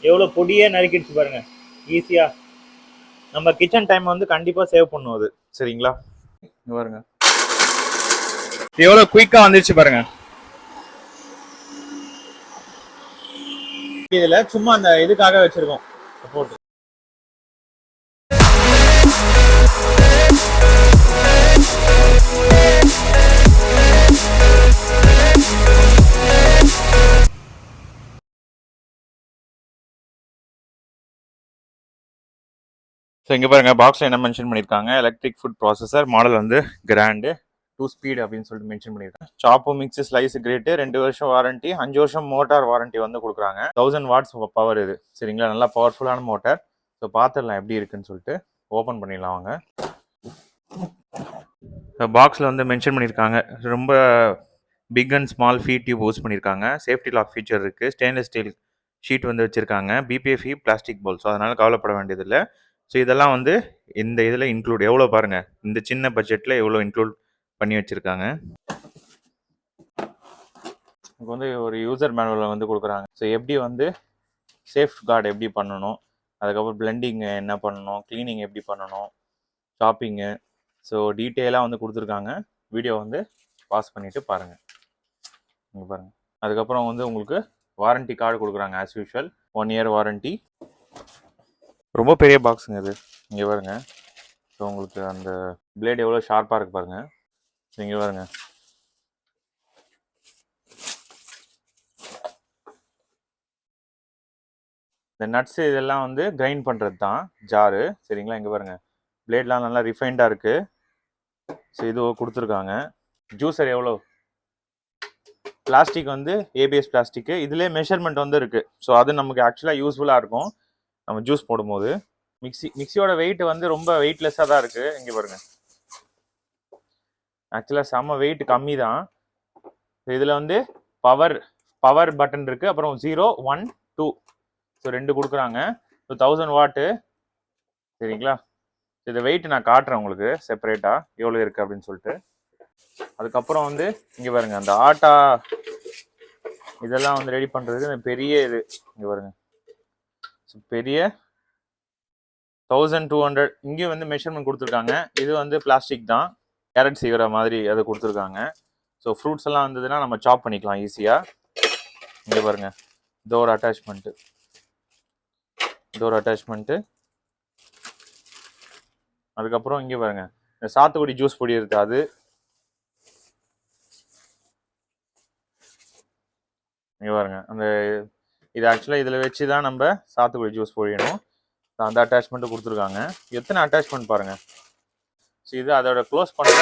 எவ்வளோ பொடியே நறுக்கிடுச்சு பாருங்க. ஈஸியாக நம்ம கிச்சன் டைம் வந்து கண்டிப்பாக சேவ் பண்ணும் அது. சரிங்களா, பாருங்க எவ்வளோ குயிக்காக வந்துருச்சு பாருங்க. இதில் சும்மா அந்த இதுக்காக வச்சிருக்கோம் போட்டு. ஸோ இங்கே பாருங்கள் பாக்ஸில் என்ன மென்ஷன் பண்ணியிருக்காங்க, எலக்ட்ரிக் ஃபுட் ப்ராசஸர், மாடல் வந்து கிராண்டு, 2 ஸ்பீட் அப்படின்னு சொல்லிட்டு மென்ஷன் பண்ணியிருக்காங்க. சாப்பு, மிக்ஸி, ஸ்லைஸ் கிரேட்டு, 2 வருஷம் வாரண்டி, 5 வருஷம் மோட்டார் வாரண்டி வந்து கொடுக்குறாங்க. 1000 வாட்ஸ் பவர் இது. சரிங்களா, நல்லா பவர்ஃபுல்லான மோட்டார். ஸோ பார்த்துடலாம் எப்படி இருக்குன்னு சொல்லிட்டு. ஓப்பன் பண்ணிடலாம் வாங்க. பாக்ஸில் வந்து மென்ஷன் பண்ணியிருக்காங்க, ரொம்ப big and small feed tube use பண்ணியிருக்காங்க. சேஃப்டி லாக் ஃபீச்சர் இருக்குது. ஸ்டெயின்லெஸ் ஸ்டீல் ஷீட் வந்து வச்சுருக்காங்க. பிபிஎஃப்இ பிளாஸ்டிக் போல். ஸோ அதனால் கவலைப்பட வேண்டியதில்லை. ஸோ இதெல்லாம் வந்து இந்த இதில் இன்க்ளூட். எவ்வளோ பாருங்கள், இந்த சின்ன பட்ஜெட்டில் எவ்வளோ இன்க்ளூட் பண்ணி வச்சுருக்காங்க. இப்போ வந்து ஒரு யூசர் மேனுவலில் வந்து கொடுக்குறாங்க. ஸோ எப்படி வந்து சேஃப் கார்டு எப்படி பண்ணணும், அதுக்கப்புறம் பிளெண்டிங்கு என்ன பண்ணணும், க்ளீனிங் எப்படி பண்ணணும், ஷாப்பிங்கு, ஸோ டீட்டெயிலாக வந்து கொடுத்துருக்காங்க. வீடியோ வந்து பாஸ் பண்ணிவிட்டு பாருங்கள். இங்கே பாருங்கள். அதுக்கப்புறம் வந்து உங்களுக்கு வாரண்டி கார்டு கொடுக்குறாங்க ஆஸ் யூஷுவல். 1 year warranty. ரொம்ப பெரிய பாக்ஸுங்க இது. இங்கே பாருங்கள். ஸோ உங்களுக்கு அந்த பிளேடு எவ்வளோ ஷார்ப்பாக இருக்குது பாருங்கள். இங்கே பாருங்கள். இந்த நட்ஸு இதெல்லாம் வந்து கிரைண்ட் பண்ணுறது தான் ஜாரு. சரிங்களா, இங்கே பாருங்கள் பிளேட்லாம் நல்லா ரிஃபைண்டாக இருக்குது. ஸோ இது கொடுத்துருக்காங்க. ஜூஸர் எவ்வளோ, பிளாஸ்டிக் வந்து ஏபிஎஸ் பிளாஸ்டிக்கு. இதிலே மெஷர்மெண்ட் வந்து இருக்குது. ஸோ அது நமக்கு ஆக்சுவலாக யூஸ்ஃபுல்லாக இருக்கும் நம்ம ஜூஸ் போடும்போது. மிக்சியோட வெயிட் வந்து ரொம்ப வெயிட்லெஸ்ஸாக தான் இருக்குது. இங்கே பாருங்கள், ஆக்சுவலாக செம்ம வெயிட் கம்மி தான். இதில் வந்து பவர் பட்டன் இருக்குது. அப்புறம் 0, 1, 2 ஸோ 2 கொடுக்குறாங்க. ஸோ 1000 வாட்டு. சரிங்களா, இந்த வெயிட் நான் காட்டுறேன் உங்களுக்கு செப்பரேட்டாக எவ்வளோ இருக்குது அப்படின்னு சொல்லிட்டு. அதுக்கப்புறம் வந்து இங்கே பாருங்கள், அந்த ஆட்டா இதெல்லாம் வந்து ரெடி பண்ணுறது பெரிய இது. இங்கே பாருங்கள், பெரிய 1200. இங்கேயும் வந்து மெஷர்மெண்ட் கொடுத்துருக்காங்க. இது வந்து பிளாஸ்டிக் தான், கேரட் சீக்கிற மாதிரி அதை கொடுத்துருக்காங்க. ஸோ ஃப்ரூட்ஸ் எல்லாம் வந்ததுன்னா நம்ம சாப் பண்ணிக்கலாம் ஈஸியாக. இங்கே பாருங்கள், டோர் அட்டாச்மெண்ட்டு. அதுக்கப்புறம் இங்கே பாருங்கள், இந்த சாத்துக்குடி ஜூஸ் பொடி இருக்குது அது. இங்கே பாருங்க, அந்த இது ஆக்சுவலாக இதில் வச்சு தான் நம்ம சாத்துக்குடி ஜூஸ் பொழியணும். அந்த அட்டாச்மெண்ட்டு கொடுத்துருக்காங்க. எத்தனை அட்டாச்மெண்ட் பாருங்கள். ஸோ இது அதோட க்ளோஸ் பண்ணுறது.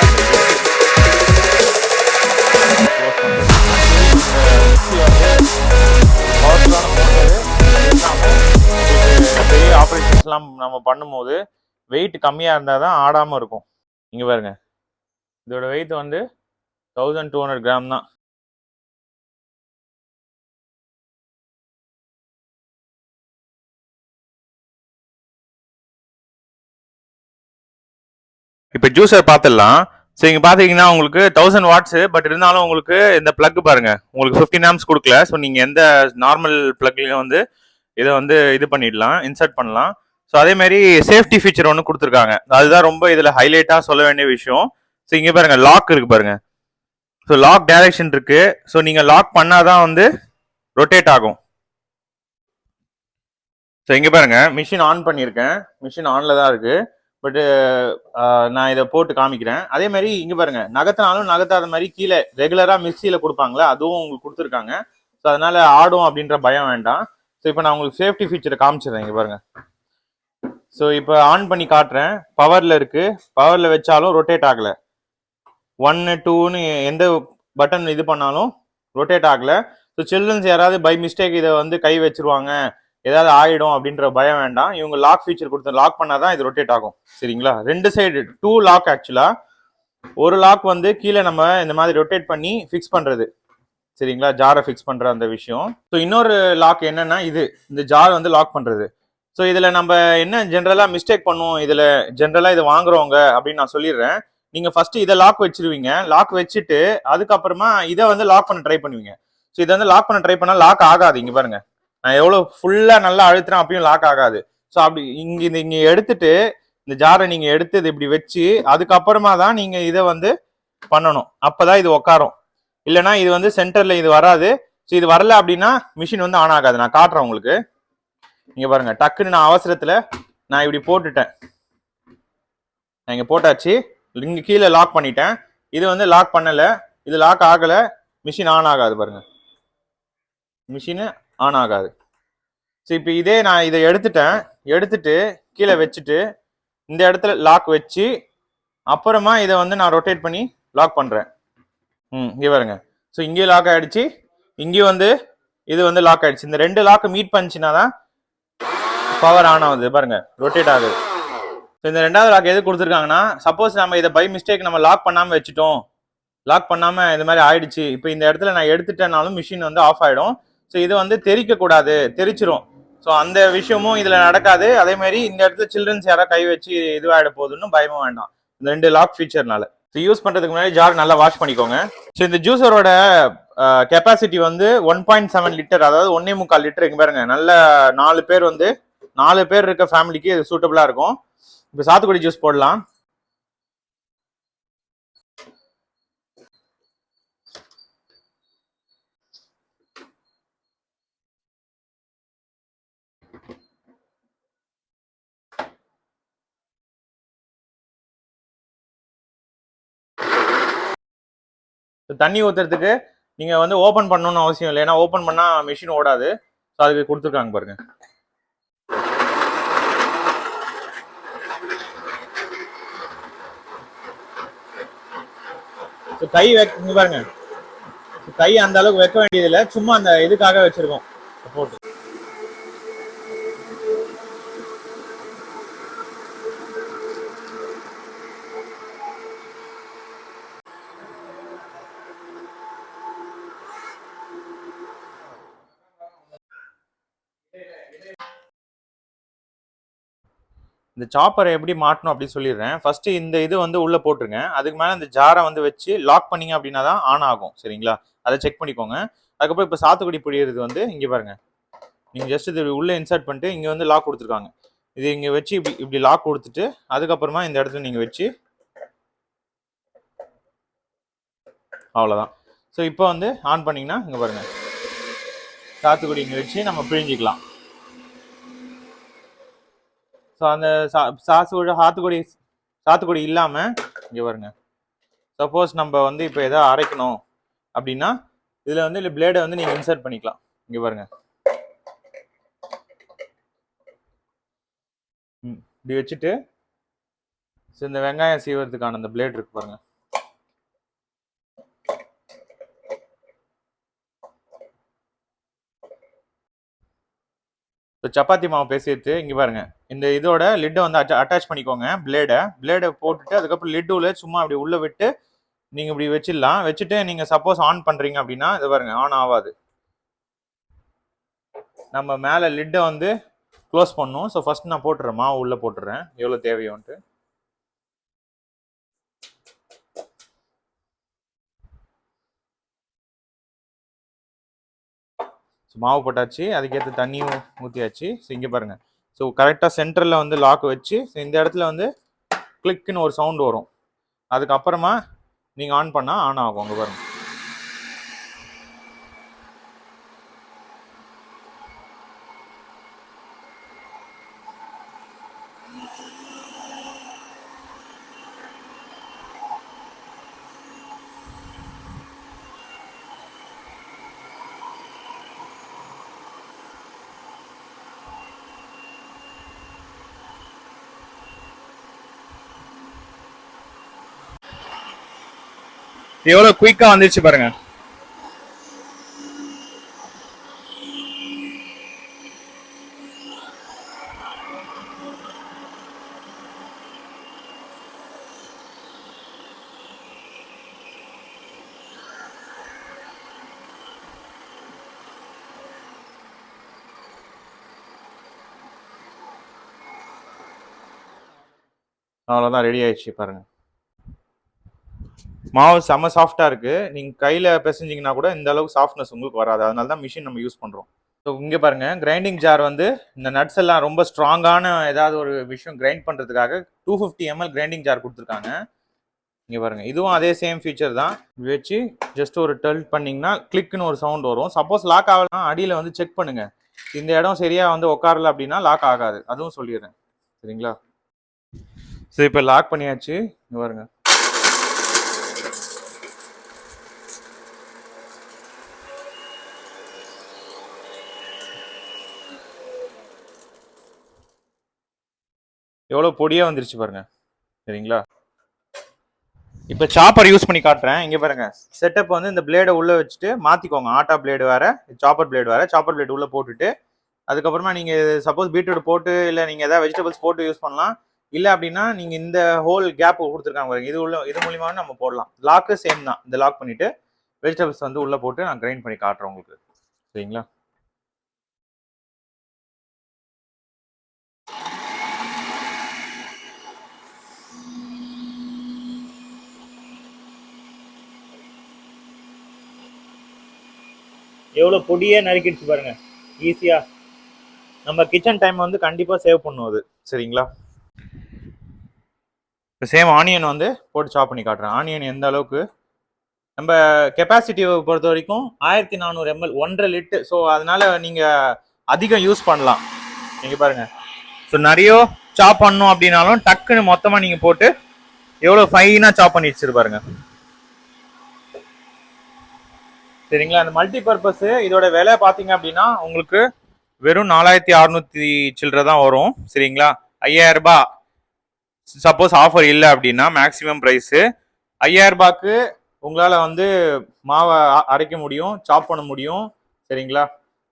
பெரிய ஆப்ரேஷன்ஸ்லாம் நம்ம பண்ணும்போது வெயிட் கம்மியாக இருந்தால் தான் ஆடாமல் இருக்கும். இங்கே பாருங்க, இதோட வெயிட் வந்து 1200 கிராம் தான். இப்போ ஜூஸர் பார்த்துடலாம். ஸோ இங்கே பார்த்தீங்கன்னா உங்களுக்கு 1000 வாட்ஸு. பட் இருந்தாலும் உங்களுக்கு இந்த பிளக் பாருங்கள், உங்களுக்கு 15 ஆம்ஸ் கொடுக்கல. ஸோ நீங்கள் எந்த நார்மல் பிளக்லையும் வந்து இதை வந்து இது பண்ணிடலாம், இன்சர்ட் பண்ணலாம். ஸோ அதேமாதிரி சேஃப்டி ஃபீச்சர் ஒன்று கொடுத்துருக்காங்க. அதுதான் ரொம்ப இதில் ஹைலைட்டாக சொல்ல வேண்டிய விஷயம். ஸோ இங்கே பாருங்கள், லாக் இருக்குது பாருங்கள். ஸோ லாக் டைரக்ஷன் இருக்குது. ஸோ நீங்கள் லாக் பண்ணாதான் வந்து ரொட்டேட் ஆகும். ஸோ இங்கே பாருங்கள், மிஷின் ஆன் பண்ணியிருக்கேன். மிஷின் ஆனில் தான் இருக்குது. பட்டு நான் இதை போட்டு காமிக்கிறேன். அதே மாதிரி இங்கே பாருங்க, நகத்தினாலும் நகத்தாத மாதிரி கீழே ரெகுலராக மிக்சியில் கொடுப்பாங்களா, அதுவும் உங்களுக்கு கொடுத்துருக்காங்க. ஸோ அதனால ஆடும் அப்படின்ற பயம் வேண்டாம். ஸோ இப்போ நான் உங்களுக்கு சேஃப்டி ஃபீச்சரை காமிச்சிடுறேன். இங்கே பாருங்க. ஸோ இப்போ ஆன் பண்ணி காட்டுறேன். பவரில் இருக்கு. பவரில் வச்சாலும் ரொட்டேட் ஆகலை. 1, 2ன்னு எந்த பட்டன் இது பண்ணாலும் ரொட்டேட் ஆகலை. ஸோ சில்ட்ரன்ஸ் யாராவது பை மிஸ்டேக் இதை வந்து கை வச்சிருவாங்க, ஏதாவது ஆகிடும் அப்படின்ற பயம் வேண்டாம். இவங்க லாக் ஃபீச்சர் கொடுத்து லாக் பண்ணாதான் இது ரொட்டேட் ஆகும். சரிங்களா, 2 சைடு 2 லாக். ஆக்சுவலாக ஒரு லாக் வந்து கீழே நம்ம இந்த மாதிரி ரொட்டேட் பண்ணி ஃபிக்ஸ் பண்ணுறது. சரிங்களா, ஜாரை ஃபிக்ஸ் பண்ணுற அந்த விஷயம். ஸோ இன்னொரு லாக் என்னன்னா, இந்த ஜார் வந்து லாக் பண்ணுறது. ஸோ இதில் நம்ம என்ன ஜென்ரலாக மிஸ்டேக் பண்ணுவோம், இதில் ஜென்ரலாக இதை வாங்குறவங்க அப்படின்னு நான் சொல்லிடுறேன். நீங்கள் ஃபஸ்ட்டு இதை லாக் வச்சிருவீங்க. லாக் வச்சுட்டு அதுக்கப்புறமா இதை வந்து லாக் பண்ண ட்ரை பண்ணுவீங்க. ஸோ இதை வந்து லாக் பண்ண ட்ரை பண்ணால் லாக் ஆகாது. இங்கே பாருங்க, நான் எவ்வளவு ஃபுல்லா நல்லா அழுத்துறேன் அப்பயும் லாக் ஆகாது. ஸோ அப்படி இங்க எடுத்துட்டு இந்த ஜாரை நீங்க எடுத்து இது இப்படி வச்சு அதுக்கப்புறமா தான் நீங்க இதை வந்து பண்ணணும். அப்பதான் இது உட்காரும். இல்லைன்னா இது வந்து சென்டர்ல இது வராது. ஸோ இது வரல அப்படின்னா மிஷின் வந்து ஆன் ஆகாது. நான் காட்டுறேன் உங்களுக்கு. நீங்க பாருங்க, டக்குன்னு நான் அவசரத்துல நான் இப்படி போட்டுட்டேன். நான் இங்க போட்டாச்சு, இங்க கீழே லாக் பண்ணிட்டேன். இது வந்து லாக் பண்ணல, இது லாக் ஆகல, மிஷின் ஆன் ஆகாது. பாருங்க, மிஷின் ஆன் ஆகாது. ஸோ இப்போ இதே நான் இதை எடுத்துட்டு கீழே வச்சுட்டு இந்த இடத்துல லாக் வச்சு அப்புறமா இதை வந்து நான் ரொட்டேட் பண்ணி லாக் பண்றேன். இங்கே பாருங்க. ஸோ இங்கேயும் லாக் ஆயிடுச்சு, இங்கேயும் வந்து இது வந்து லாக் ஆயிடுச்சு. இந்த ரெண்டு லாக் மீட் பண்ணிச்சுன்னா தான் பவர் ஆன் ஆகுது. பாருங்க, ரொட்டேட் ஆகுது. ஸோ இந்த ரெண்டாவது லாக் எது கொடுத்துருக்காங்கன்னா, சப்போஸ் நம்ம இதை பை மிஸ்டேக் நம்ம லாக் பண்ணாமல் வச்சுட்டோம், லாக் பண்ணாமல் இந்த மாதிரி ஆயிடுச்சு, இப்போ இந்த இடத்துல நான் எடுத்துட்டேனாலும் மிஷின் வந்து ஆஃப் ஆகிடும். ஸோ இது வந்து தெரிக்க கூடாது, தெரிச்சிரும். ஸோ அந்த விஷயமும் இதில் நடக்காது. அதே மாதிரி இந்த இடத்துல சில்ட்ரன்ஸ் யாராவது கை வச்சு இதுவாகிட போகுதுன்னு பயமும் வேண்டாம் இந்த ரெண்டு லாக் ஃபீச்சர்னால. ஸோ யூஸ் பண்ணுறதுக்கு முன்னாடி ஜார் நல்லா வாஷ் பண்ணிக்கோங்க. ஸோ இந்த ஜூஸரோட கெப்பாசிட்டி வந்து 1.7 லிட்டர், அதாவது 1.25 லிட்டர். இங்கே பாருங்க, நல்ல 4 பேர் இருக்க ஃபேமிலிக்கு இது சூட்டபிளாக இருக்கும். இப்போ சாத்துக்குடி ஜூஸ் போடலாம். தண்ணி ஊத்துறதுக்கு நீங்க வந்து ஓபன் பண்ணணும்னு அவசியம் இல்லை, ஏன்னா ஓபன் பண்ணா மிஷின் ஓடாது. அதுக்கு கொடுத்துருக்காங்க பாருங்க. கை வைக்க பாருங்க, கை அந்த அளவுக்கு வைக்க வேண்டியது இல்லை, சும்மா அந்த இதுக்காக வச்சிருக்கோம் போட்டு. இந்த சாப்பரை எப்படி மாட்டணும் அப்படின்னு சொல்லிடுறேன். ஃபர்ஸ்ட் இந்த இது வந்து உள்ள போட்டுருங்க. அதுக்கு மேலே இந்த ஜாரை வந்து வச்சு லாக் பண்ணீங்க அப்படின்னா தான் ஆன் ஆகும். சரிங்களா, அதை செக் பண்ணிக்கோங்க. அதுக்கப்புறம் இப்போ சாத்துக்குடி புளியறது வந்து இங்கே பாருங்க, நீங்கள் ஜஸ்ட் இது உள்ளே இன்சர்ட் பண்ணிட்டு இங்கே வந்து லாக் கொடுத்துருக்காங்க. இது இங்கே வச்சு இப்படி லாக் கொடுத்துட்டு அதுக்கப்புறமா இந்த இடத்துல நீங்கள் வச்சு அவ்வளோதான். ஸோ இப்போ வந்து ஆன் பண்ணிங்கன்னா இங்கே பாருங்க, சாத்துக்குடி இங்கே வச்சு நம்ம பிழிஞ்சிக்கலாம். ஸோ அந்த சாத்துக்குடி இல்லாமல் இங்கே பாருங்க, சப்போஸ் நம்ம வந்து இப்போ எதாவது அரைக்கணும் அப்படின்னா இதில் வந்து இல்லை பிளேடை வந்து நீங்கள் இன்சர்ட் பண்ணிக்கலாம். இங்கே பாருங்க, இப்படி வச்சுட்டு இந்த வெங்காயம் சீவறதுக்கான அந்த பிளேட் இருக்கு பாருங்க. சப்பாத்தி மாவு பேசிட்டு இங்கே பாருங்க, இந்த இதோட லிட்டை வந்து அட்டாச் பண்ணிக்கோங்க. பிளேடை போட்டுட்டு அதுக்கப்புறம் லிட்டு உள்ள சும்மா அப்படி உள்ள விட்டு நீங்கள் இப்படி வச்சிடலாம். வச்சுட்டு நீங்கள் சப்போஸ் ஆன் பண்ணுறீங்க அப்படின்னா இது பாருங்க, ஆன் ஆகாது. நம்ம மேலே லிட்டை வந்து க்ளோஸ் பண்ணும். ஸோ ஃபர்ஸ்ட் நான் போட்டுறேன், மாவு உள்ளே போட்டுறேன் எவ்வளோ தேவையோன்ட்டு. மாவு போட்டாச்சு, அதுக்கேற்ற தண்ணியும் ஊற்றியாச்சு. ஸோ இங்கே பாருங்க, ஸோ கரெக்டாக சென்டரில் வந்து லாக் வச்சு இந்த இடத்துல வந்து கிளிக்குன்னு ஒரு சவுண்ட் வரும். அதுக்கப்புறமா நீங்கள் ஆன் பண்ணால் ஆன் ஆகும். அங்கே பாருங்க, எவ்வளவு குயிக்கா வந்துருச்சு பாருங்க. அவ்வளோதான், ரெடி ஆயிடுச்சு பாருங்க. மாவு செம்ம சாஃப்டா இருக்கு. நீங்க கையில பிசைஞ்சிங்கன்னா கூட இந்த அளவுக்கு சாஃப்ட்னஸ் உங்களுக்கு வராது. அதனால தான் மிஷின் நம்ம யூஸ் பண்றோம். ஸோ இங்கே பாருங்க கிரைண்டிங் ஜார் வந்து இந்த நட்ஸ் எல்லாம் ரொம்ப ஸ்ட்ராங்கான ஏதாவது ஒரு விஷயம் கிரைண்ட் பண்ணுறதுக்காக 250 ml கிரைண்டிங் ஜார் கொடுத்துருக்காங்க. இங்கே பாருங்க இதுவும் அதே சேம் ஃபீச்சர் தான். வச்சு ஜஸ்ட் ஒரு டெல் பண்ணிங்கன்னா கிளிக்னு ஒரு சவுண்ட் வரும். சப்போஸ் லாக் ஆகலாம் அடியில் வந்து செக் பண்ணுங்க. இந்த இடம் சரியா வந்து உட்காரல அப்படின்னா லாக் ஆகாது, அதுவும் சொல்லிடுறேன். சரிங்களா? சரி இப்போ லாக் பண்ணியாச்சு. இங்கே பாருங்க எவ்வளோ பொடியாக வந்துருச்சு பாருங்க. சரிங்களா? இப்போ சாப்பர் யூஸ் பண்ணி காட்டுறேன். இங்கே பாருங்க செட்டப் வந்து இந்த பிளேடை உள்ளே வச்சுட்டு மாற்றிக்கோங்க. ஆட்டா பிளேடு வேறு, சாப்பர் பிளேடு வேறு. சாப்பர் பிளேடு உள்ளே போட்டுட்டு அதுக்கப்புறமா நீங்கள் சப்போஸ் பீட்ரூட் போட்டு இல்லை நீங்கள் எதாவது வெஜிடபிள்ஸ் போட்டு யூஸ் பண்ணலாம். இல்லை அப்படின்னா நீங்கள் இந்த ஹோல் கேப் கொடுத்துருக்காங்க பாருங்க, இது மூலியமாக நம்ம போடலாம். லாக்கு சேம் தான். இந்த லாக் பண்ணிவிட்டு வெஜிடபிள்ஸ் வந்து உள்ளே போட்டு நான் கிரைண்ட் பண்ணி காட்டுறேன் உங்களுக்கு. சரிங்களா? எவ்வளோ பொடியே நறுக்கிடுச்சு பாருங்க, ஈஸியா. நம்ம கிச்சன் டைம் வந்து கண்டிப்பா சேவ் பண்ணும் அது. சரிங்களா? இப்போ சேம் ஆனியன் வந்து போட்டு சாப் பண்ணி காட்டுறேன். ஆனியன் எந்த அளவுக்கு நம்ம கெப்பாசிட்டியை பொறுத்த வரைக்கும் 1400 ml 1.5 லிட்டர். ஸோ அதனால நீங்க அதிகம் யூஸ் பண்ணலாம். நீங்க பாருங்க, ஸோ நிறைய சாப் பண்ணணும் அப்படின்னாலும் டக்குன்னு மொத்தமா நீங்க போட்டு எவ்வளவு ஃபைனா சாப் பண்ணி வச்சிரு பாருங்க. சரிங்களா? அந்த மல்டி பர்பஸ் இதோட விலை பார்த்தீங்க அப்படின்னா உங்களுக்கு வெறும் 4600 சில்லரை தான் வரும். சரிங்களா? 5000 ரூபாய் சப்போஸ் ஆஃபர் இல்லை அப்படின்னா மேக்ஸிமம் ப்ரைஸு 5000 ரூபாய்க்கு உங்களால் வந்து மாவை அரைக்க முடியும், சாப் பண்ண முடியும். சரிங்களா?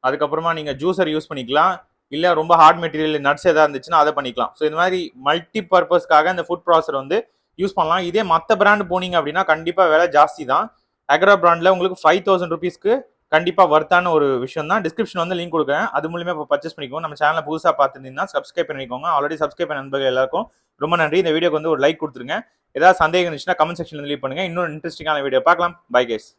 அதுக்கப்புறமா நீங்கள் ஜூஸர் யூஸ் பண்ணிக்கலாம். இல்லை ரொம்ப ஹார்ட் மெட்டீரியல் நட்ஸ் எதாவது இருந்துச்சுன்னா அதை பண்ணிக்கலாம். ஸோ இந்த மாதிரி மல்டி பர்பஸ்க்காக இந்த ஃபுட் ப்ராசர் வந்து யூஸ் பண்ணலாம். இதே மற்ற பிராண்ட் போனீங்க அப்படின்னா கண்டிப்பாக விலை ஜாஸ்தி தான். அக்ரா பிராண்டில் உங்களுக்கு 5000 ருபீஸ்க்கு கண்டிப்பாக வர்த்தான ஒரு விஷயம் தான். டிஸ்கிரிப்ஷன் வந்து லிங்க் கொடுக்குறேன், அது மூலியமாக இப்போ பர்ச்சேஸ் பண்ணிக்கோங்க. நம்ம சேனலை புதுசாக பார்த்துருந்தீங்கன்னா சப்ஸ்கிரைப் பண்ணிக்கோங்க. ஆல்ரெடி சப்ஸ்கிரைப் பண்ண நண்பர்கள் எல்லாருக்கும் ரொம்ப நன்றி. இந்த வீடியோக்கு வந்து ஒரு லைக் கொடுத்துருங்க. ஏதாவது சந்தேகம் இருந்துச்சுன்னா கமெண்ட் செக்ஷன்ல லீவ் பண்ணுங்க. இன்னொரு இன்ட்ரெஸ்டிங்கான வீடியோ பார்க்கலாம். Bye guys.